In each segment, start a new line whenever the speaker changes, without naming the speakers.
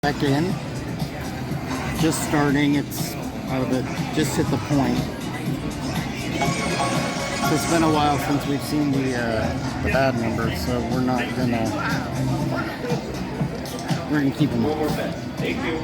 Back in. Just starting. It's just hit the point. So it's been a while since we've seen the bad numbers, so we're gonna keep them up. Thank you.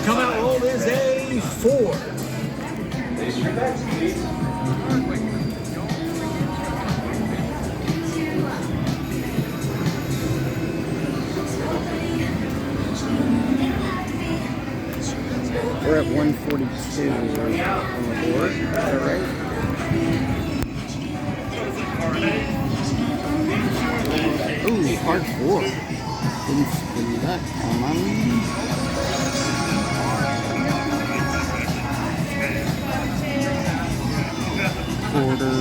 Come out roll is a 4.
We're at 142 on the board. Is that right? Ooh, card 4. Didn't spin that. Come on. Quarter.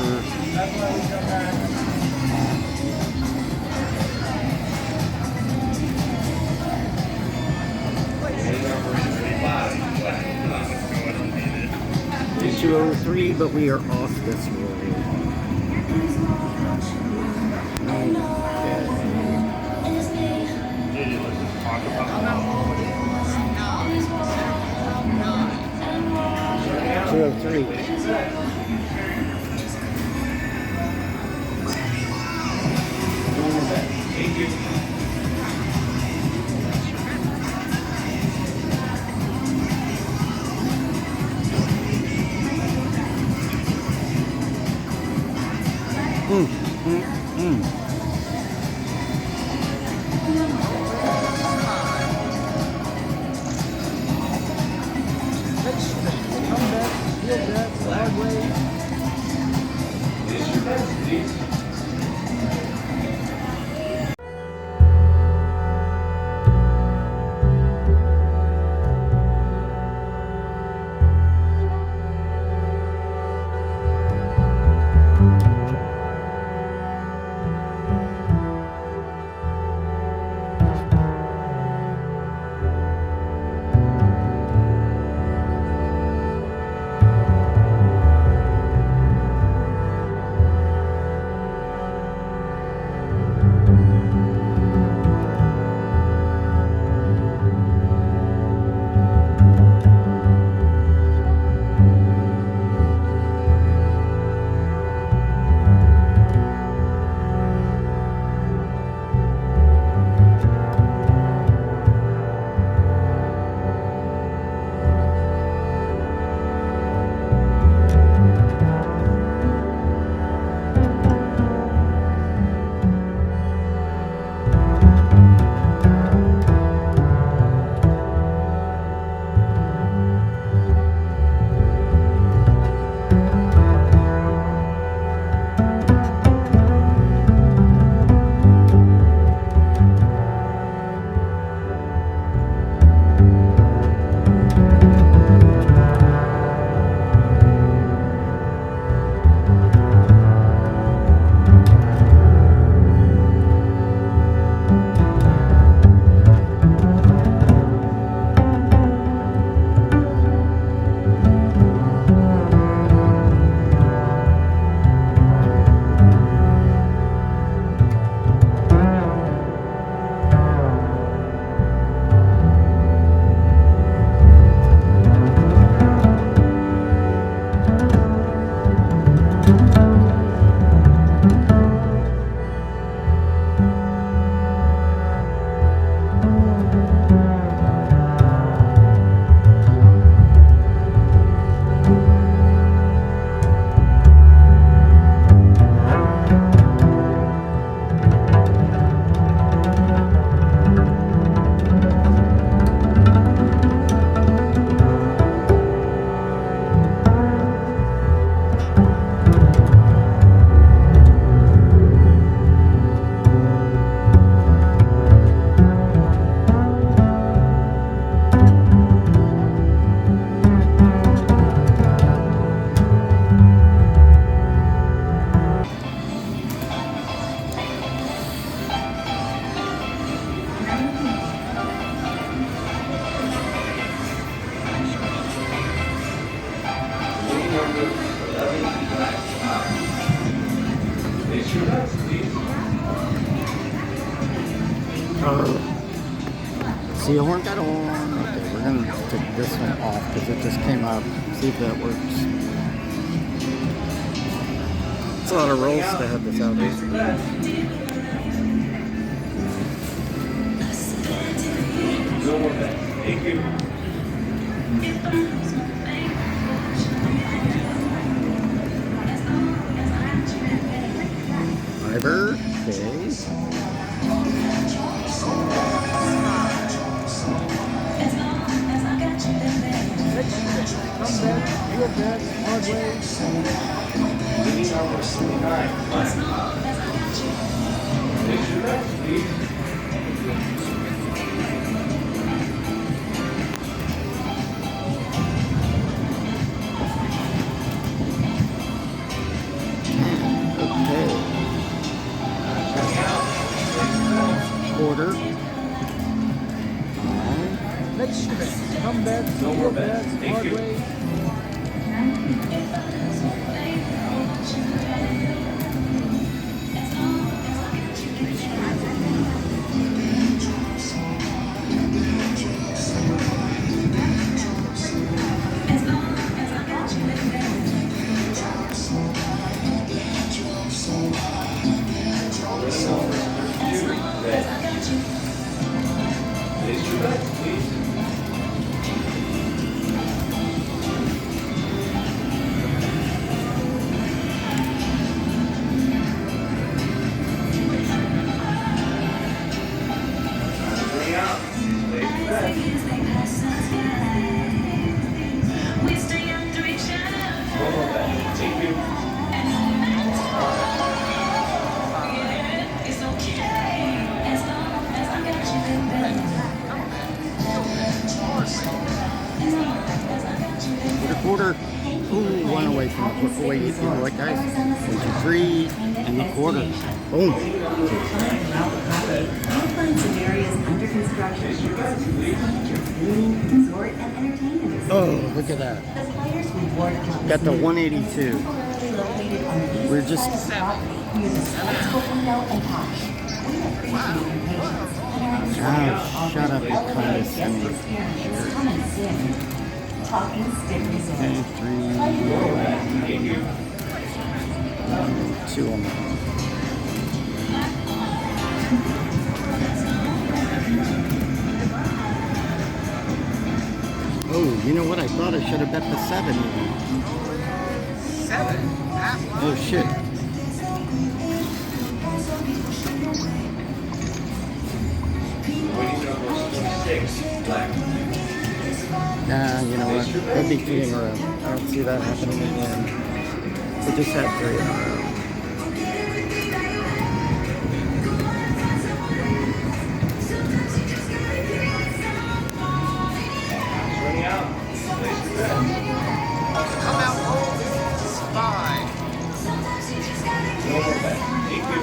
$203, but we are off this roll. See, you weren't that on. Okay, we're gonna take this one off because it just came up. See if that works. It's a lot of rolls to have this out here.
No more bet. Thank you.
Fiber. Okay.
Come back, real back, hard way. Meeting number 29. Place your bets, please.
Okay. Quarter.
Next bet. Come back, real back, hard way. Place your bets, please.
Quarter. Ooh, one away from the quarter. Wait, you know what, guys? 1, 2, 3, and the quarter. Boom. Oh, look at that. Got the 182. We're just. Ah, shut up, you condescending. Okay, 3, 2 on that. Oh, you know what? I thought I should have bet the 7 even.
7?
Oh, shit.
Waiting number 26, black.
Nah, you know what? They'll be kidding around. I don't see that happening again. We just had 3 in a row.
Running out. Place your bets.
Come out old, spy.
No more bet. Thank you.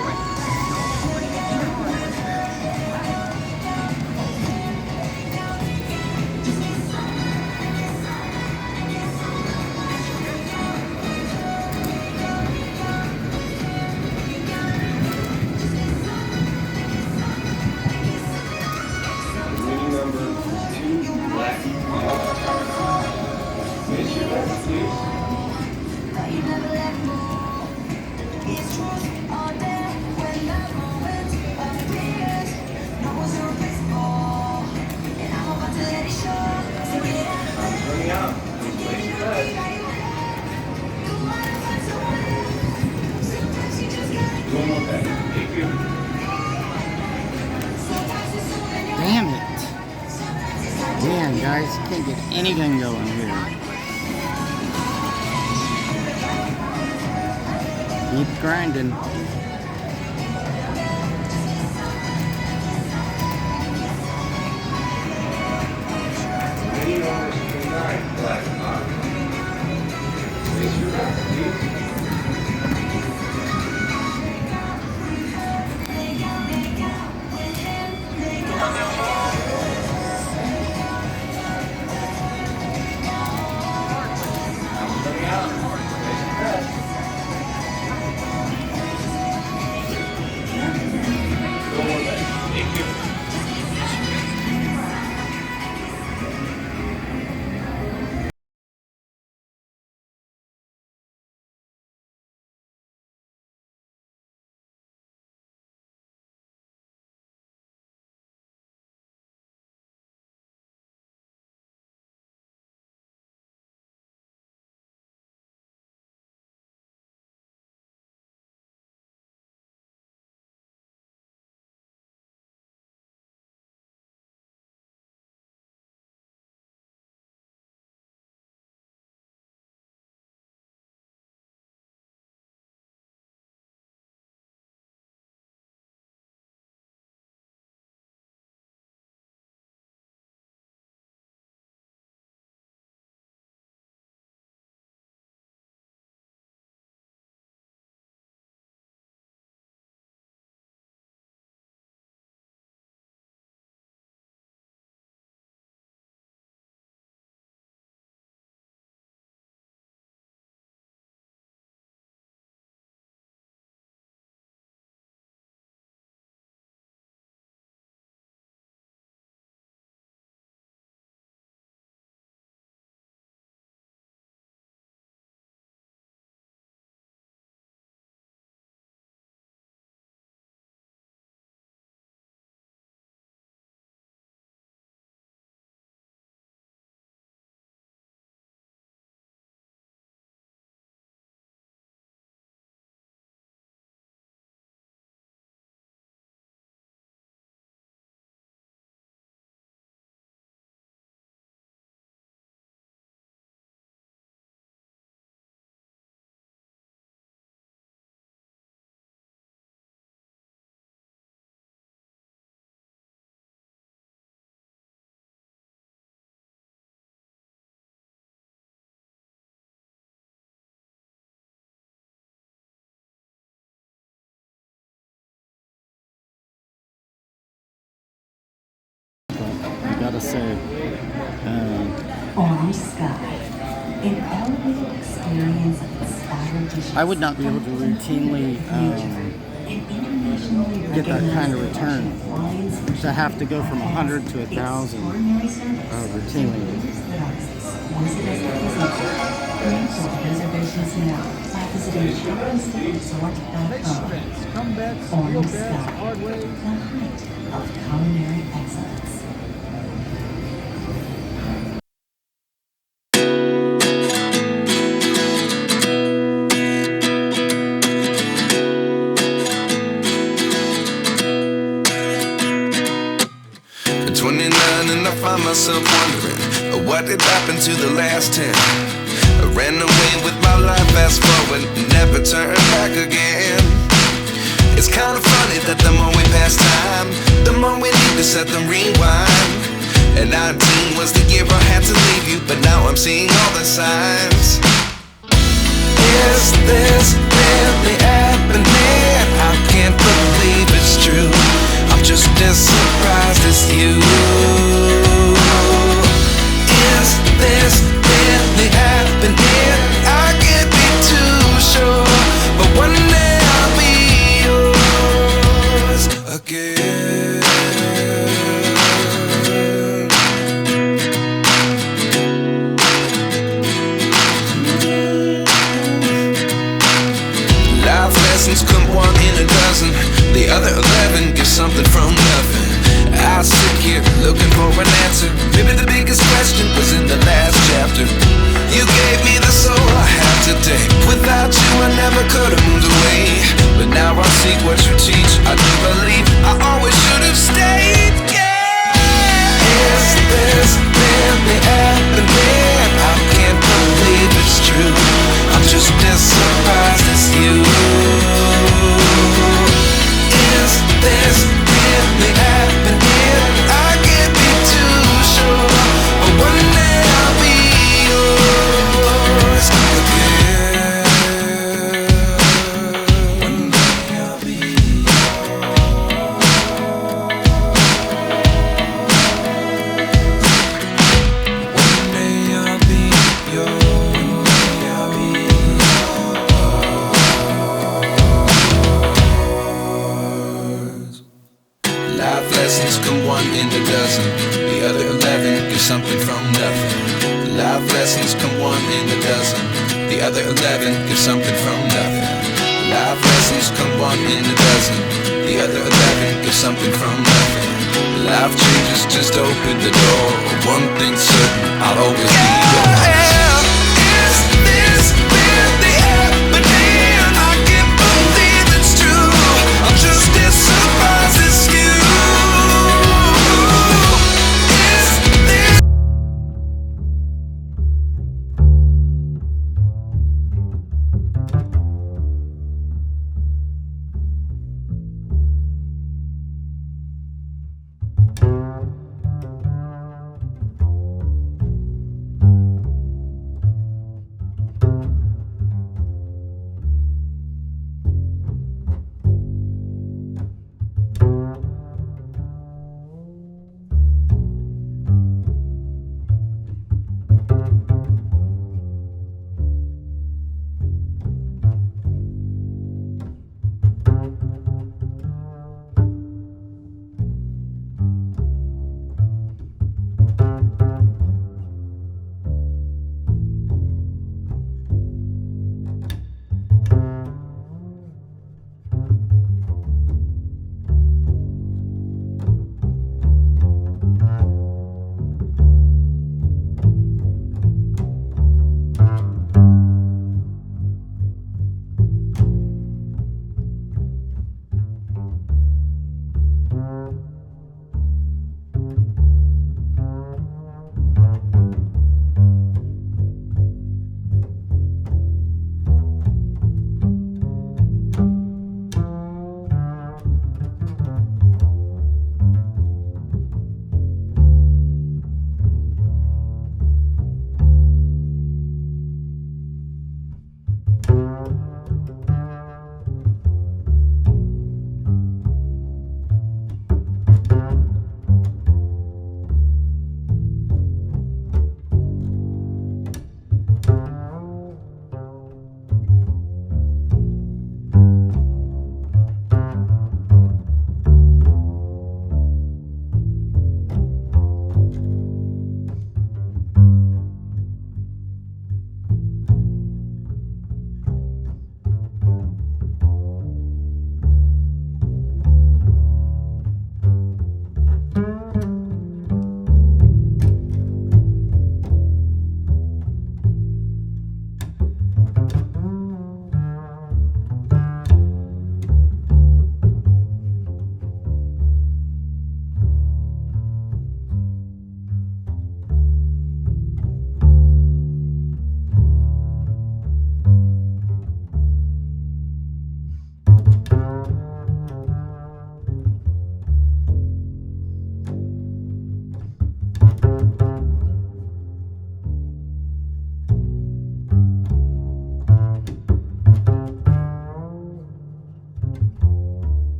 Meeting number 2, black. Place your bets, please. Running out. Please place your bets. No more bet. Thank you.
Damn it. Man, guys, can't get anything going here. Keep grinding.
Meeting number 29, black. Place your bets, please. Running out. Place your bets.
So
Orange Sky, an elevated experience of inspired dishes.
I would not be able to routinely get that kind of return. So I have to go from 100 to 1,000 routinely.
Reservations now by visiting shopandstaysresort.com.
Comebacks,
Orange
feel bad,
Sky,
hard ways.
the height of culinary excellence.
At 29 and I find myself wondering, what did happen to the last 10? I ran away with my life, fast forward, never turn back again. It's kind of funny that the more we pass time, the more we need to set the rewind. And 19 was the year I had to leave you, but now I'm seeing all the signs. Is this really happening? I can't believe it's true. I'm just as surprised as you. Is this really happening? I can't be too sure, but one day I'll be yours again. Life lessons come one in a dozen. The other 11 get something from nothing. I sit here looking for an answer. Maybe the biggest question was in the last chapter. You gave me the soul I have today. Without you I never could have moved away. But now I see what you teach. I do believe I always should have stayed. Yeah. Is this really happening? I can't believe it's true. I'm just as surprised as you. Is this really happening? I can't be too sure, but one day I'll be yours again. One day I'll be One day I'll be yours. One day I'll be Life lessons come one in a dozen. The other 11 get something from nothing. Life lessons come one in a dozen. The other 11 get something from nothing. Life lessons come one in a dozen. The other 11 get something from nothing. Life changes just open the door. One thing's certain, I'll always be yours. Is this really happening? I can't believe it's true. I'm just as surprised as you.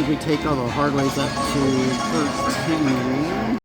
we take all the hard ways up to 13.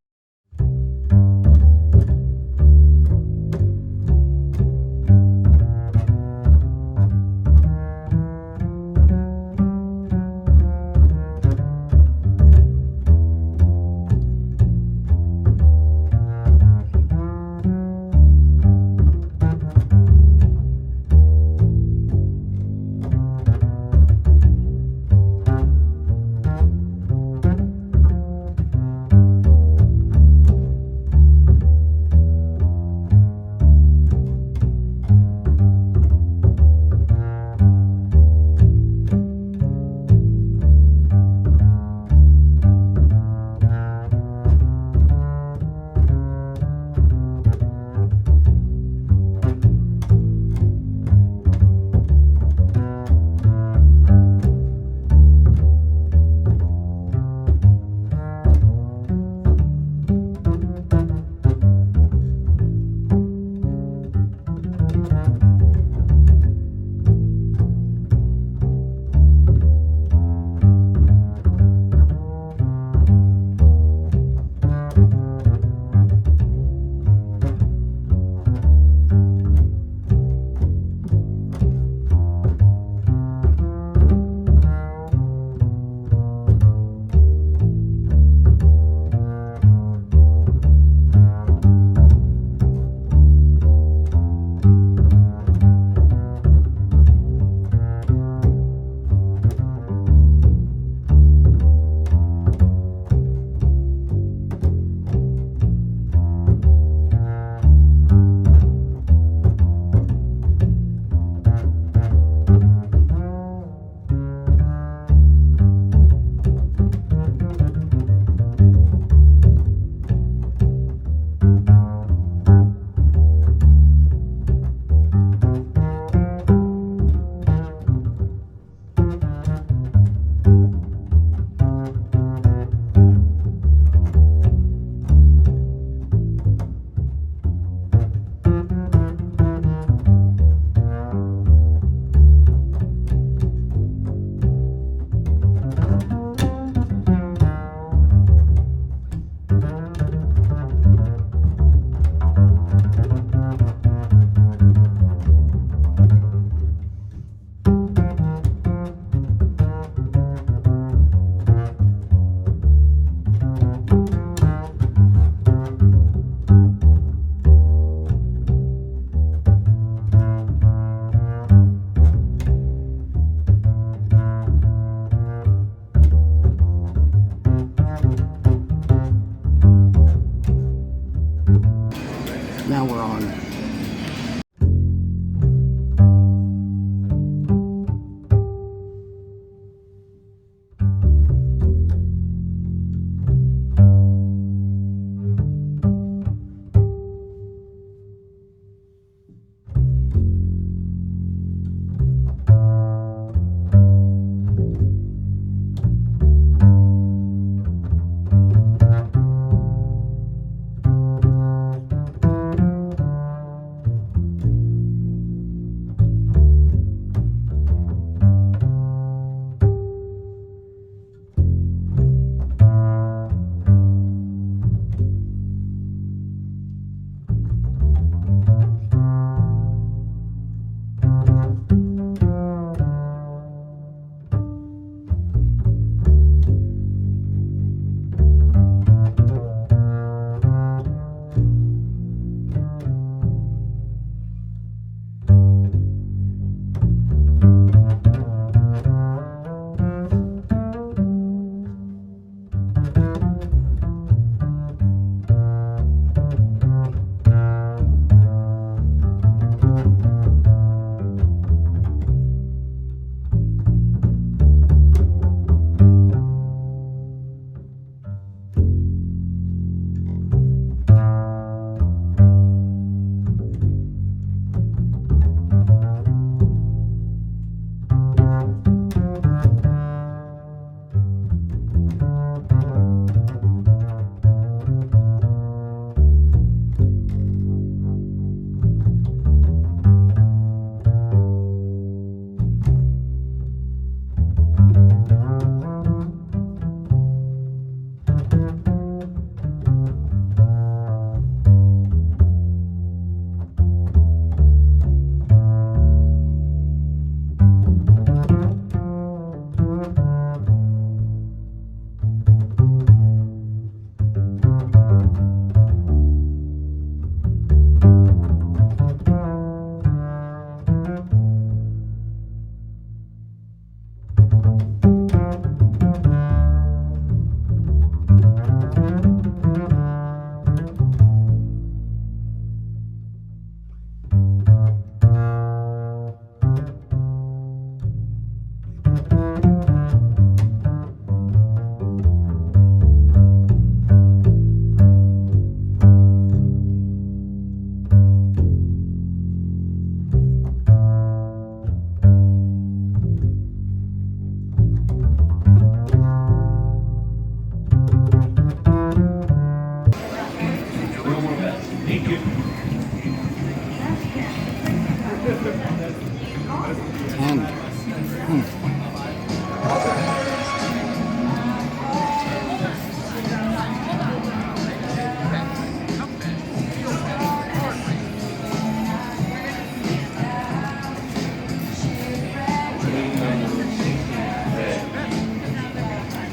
10.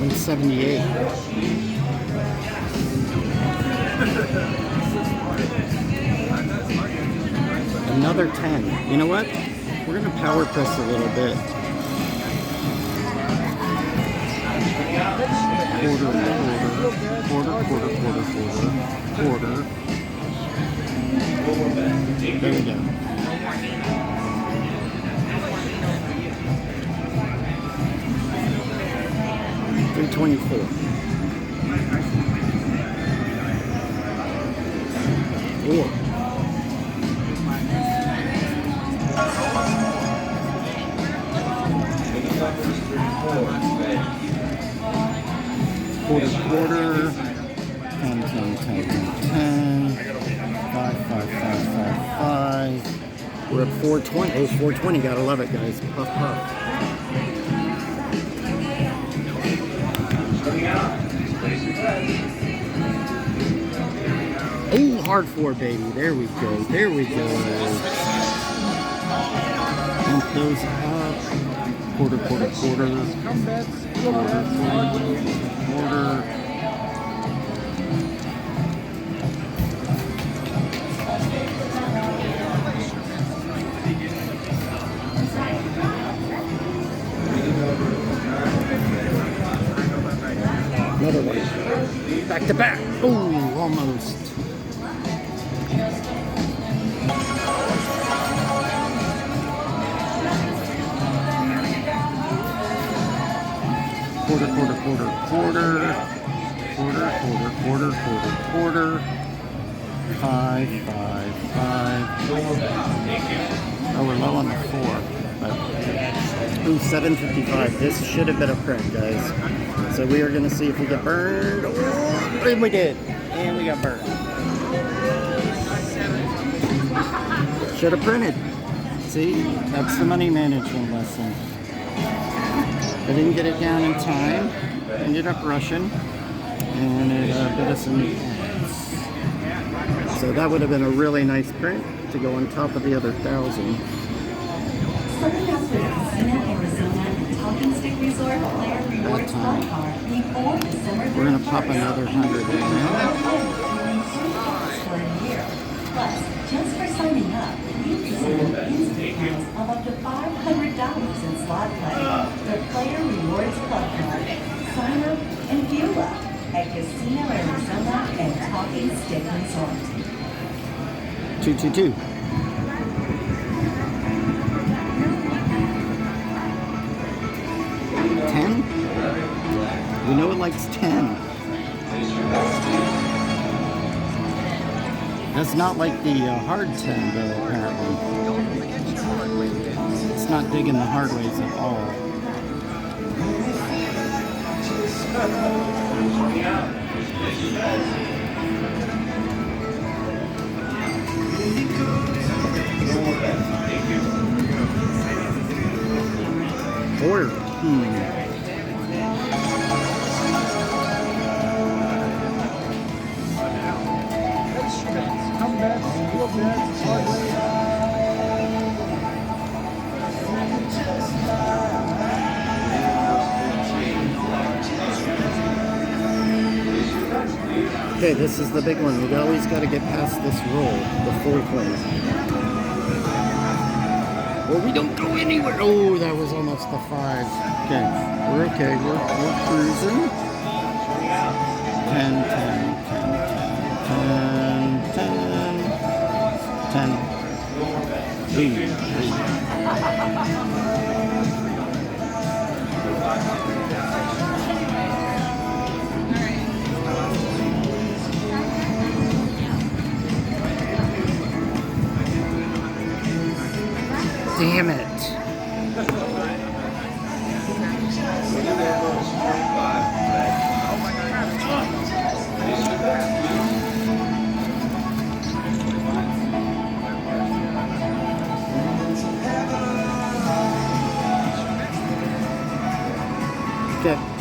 Like 78. Another 10. You know what? We're gonna power press a little bit. Quarter. There we go. $3.24. 4. Quarter. 10. 5. We're at 420. Oh, 420. Gotta love it, guys. Puff. Oh, hard 4, baby. There we go. Pump those up. Quarter. Another one. Back to back. Oh, almost. Quarter. 5. Oh, we're low on the 4. Ooh, 755. This should have been a print, guys. So we are going to see if we get burned. Oh, and we did. And we got burned. Should have printed. See, that's the money management lesson. I didn't get it down in time. Ended up rushing. And it bit us in the ass. So that would have been a really nice print to go on top of the other 1,000.
Starting off with Casino Arizona and Talking Stick Resort Player Rewards Club Card before December 31st.
We're going to pop another 100 in there.
For a year. Plus, just for signing up, you can receive instant deals of up to $500 in slot play. The Player Rewards Club Card. Sign up and fuel up at Casino Arizona and Talking Stick Resort.
222. 10? We know it likes 10. That's not like the hard 10, though, apparently. It's not digging the hard ways at all. Or, okay, this is the big one. We always got to get past this roll, the 420. Well, we don't go anywhere. Oh, that was almost the 5. Okay, we're okay. We're cruising. 10. 10. Damn it.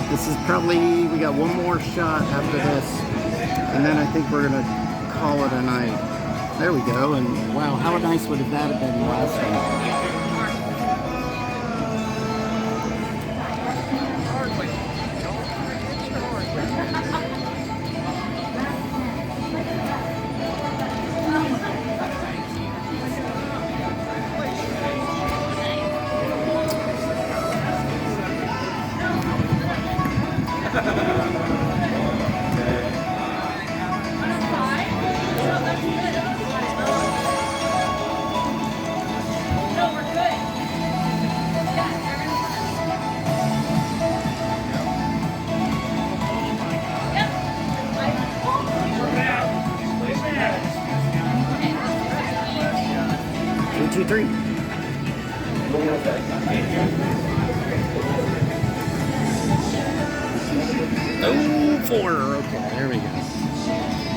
This is probably, we got one more shot after this, and then I think we're gonna call it a night. There we go, and wow, how nice would that have been last time? One, two, three. Oh, four. Okay, there we go.